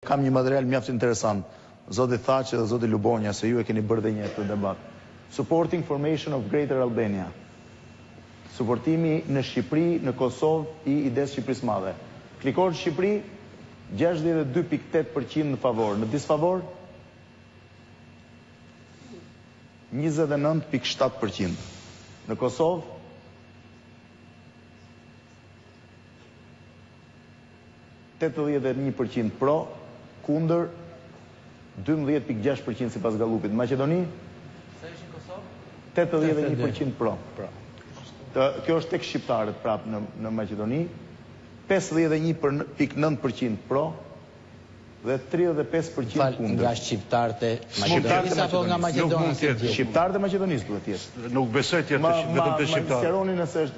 Kam një material mjaft interesant. Zoti Thaçi dhe zoti Lubonja, se ju e keni bërë dhe një këtë debat. Supporting formation of Greater Albania. Suportimi në Shqipëri, në Kosovë i idesë Shqipërisë Madhe. Klikor Shqipëri, 62.8% në favor. Në disfavor, 29.7%. Në Kosovë, 81% pro, kundër 12.6% sipas Gallupit. Maqedoni? Sa ishin Kosovë? 81% pro. Kjo është tek shqiptarët prap në Maqedoni. 51.9% pro dhe 35% kundër. Nga shqiptarët e Maqedonisë apo nga Maqedonia? Shqiptarët e Maqedonisë duhet të jetë. Nuk besoj të jetë vetëm të shqiptarët. Ma sqaroni nëse është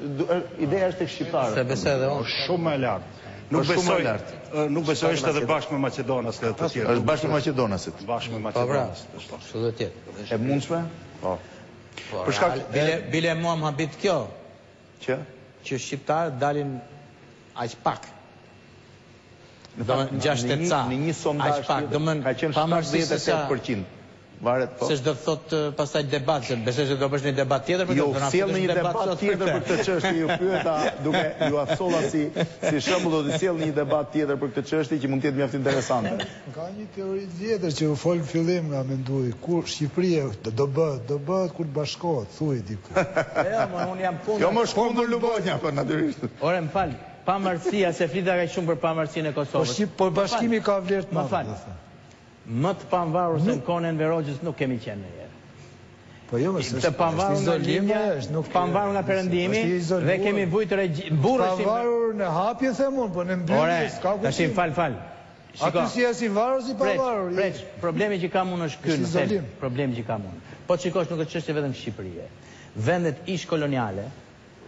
ideja është tek shqiptarët. Se besoj edhe unë. Shumë më lart. Nuk besoj është edhe bashkë me Maqedonasit edhe të tjerë. Është bashkë me Maqedonasit. Bashkë me Maqedonasit. Kështu do të jetë. E mundshme? Po. Për shkak bile mua më habit kjo. Që Shqiptarët dalin aq pak. Domethënë 60 ca. Në një sondazh ka qenë 78%. Varet po. Se ç'do thot pastaj debat, se besoj se do bësh një debat tjetër për këtë. Jo, sjell në një debat tjetër për këtë çështje, ju pyeta duke ju aftësova si shembull do të sjell një debat tjetër për këtë çështje që mund të jetë mjaft interesante. Ka një teori tjetër që u fol në fillim nga mendoj, kur Shqipëria do bëhet kur të bashkohet, thuaj diku. Jo, unë jam kundër. Jo, më shkundër Lubonja, po natyrisht. Ore, më fal, pavarësia se flita kaq shumë për pavarësinë e Kosovës. Po bashkimi ka vlerë të madhe. Më të pavarur se në kohën e Enver Hoxhës nuk kemi qenë ndonjëherë. Po jo, të pavarur nga Libja, pavarur nga perëndimi dhe kemi vujt burrë si pavarur në hapje them unë, po në mbyllje s'ka kuptim. Tash fal. Aty si as i varur si pavarur. Preç, problemi që kam unë është ky në thelb. Problemi që kam unë. Po shikosh nuk është çështje vetëm Shqipërie. Vendet ish koloniale,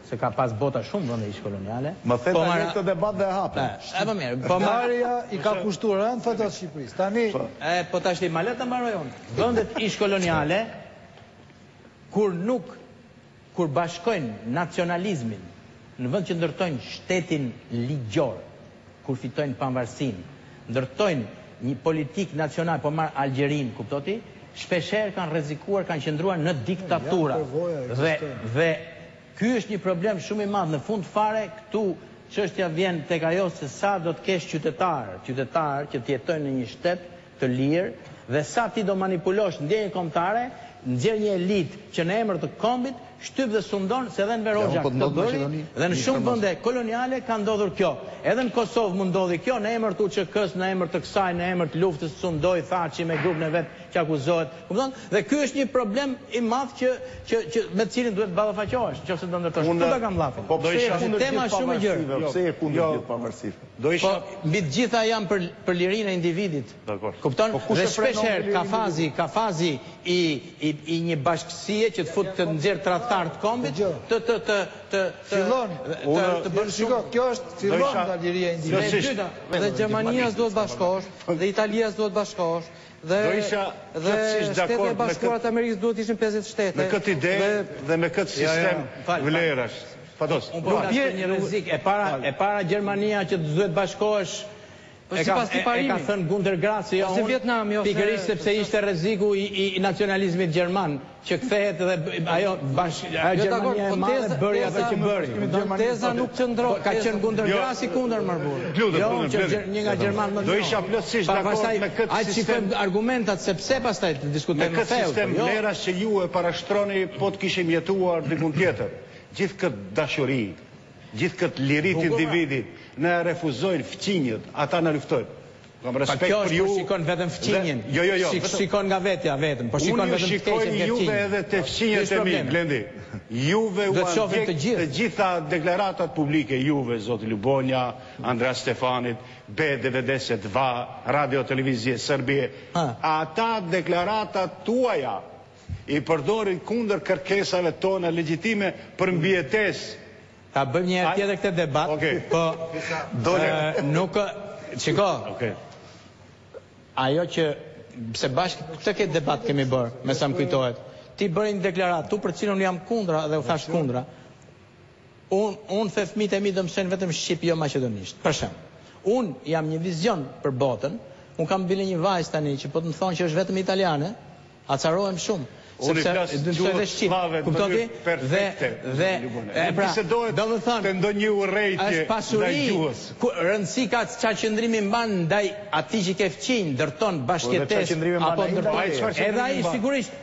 se ka pas bota shumë vende ish koloniale. Më the tani këtë debat dhe hapën. Po mirë, po Marja i ka kushtuar rënd fatat Shqipërisë. Tani po tash i malet ta mbaroj unë. Vendet ish koloniale kur bashkojnë nacionalizmin në vend që ndërtojnë shtetin ligjor, kur fitojnë pavarësinë, ndërtojnë një politik nacional, po marr Algjerin, kuptoti? Shpeshherë kanë rrezikuar, kanë qëndruar në diktatura. Dhe ky është një problem shumë i madh. Në fund fare, këtu çështja vjen tek ajo se sa do të kesh qytetar që të jetojnë në një shtet të lirë dhe sa ti do manipulosh ndjenjën kombëtare, nxjerr një elitë që në emër të kombit shtyp dhe sundon, se edhe në Enver Hoxha këtë bëri dhe në shumë vende koloniale ka ndodhur kjo. Edhe në Kosovë mund ndodhi kjo në emër të UÇK-s, në emër të kësaj, në emër të luftës sundoi Thaçi me grupin e vet që akuzohet. Kupton? Dhe ky është një problem i madh që me të cilin duhet të ballafaqohesh, nëse do ndërtosh. Ku ta kam llafin? Po pse është tema shumë e gjerë. Pse e kundër gjithë pavarësisë? Do isha mbi të gjitha janë për lirinë e individit. Kupton? Dhe shpeshherë ka fazi i një bashkësie që të fut të nxjerr tradhtar të kombit fillon të bën shumë. Kjo është fillon nga liria e individit. Dhe Gjermania duhet bashkohesh, dhe Italia duhet bashkohesh, dhe Shtetet e Bashkuara të Amerikës duhet ishin 50 shtete. Me këtë ide dhe me këtë sistem vlerash. Fatos. Nuk bie një rrezik. E para Gjermania që duhet bashkohesh. E ka thënë Günter Grass, jo unë, pikërisht sepse ishte rreziku i nacionalizmit gjerman, që kthehet dhe ajo Gjermania e madhe bëri atë që bëri. Teza nuk qëndron. Ka qenë Günter Grass i kundër marbur. Jo, një nga gjerman më. Do isha plotësisht dakord me këtë sistem. Argumentat se pse pastaj të diskutojmë me këtë sistem vlerash që ju e parashtroni po të kishim jetuar diku tjetër. Gjithë këtë dashuri, gjithë këtë liri të individit, ne refuzojnë fqinjët, ata në luftojnë. Kam respekt për ju. Po shikon vetëm fqinjen. Jo. Shikon nga vetja vetëm. Po shikon vetëm të keqen nga juve edhe të fqinjet e mi, Blendi. Juve u andjek të gjitha deklaratat publike, juve, zoti Lubonja, Andrea Stefanit, BDVD-set, Radio Televizije Serbie. Ata deklaratat tuaja i përdorin kundër kërkesave tona legjitime për mbijetesë. Ta bëjmë një herë tjetër këtë debat, po nuk shiko. Ajo që se bashkë këtë debat kemi bërë, me sa më kujtohet. Ti bëri një deklaratë, tu për cilën jam kundra dhe u thash kundra. Unë the fëmijët e mi do mësojnë vetëm shqip, jo maqedonisht. Për shemb, unë jam një vizion për botën, Unë kam bile një vajzë tani që po të më thonë që është vetëm italiane, acarohem shumë. Unë i flasë duhet slave të mënyrë perfekte. Do më thonë, të ndonjë urrejtje ndaj gjuhës. Rëndësi ka qa qëndrimi mban ndaj ati që ke fqinj, dërton bashkëtes, apo ndërton. Edhe ai sigurisht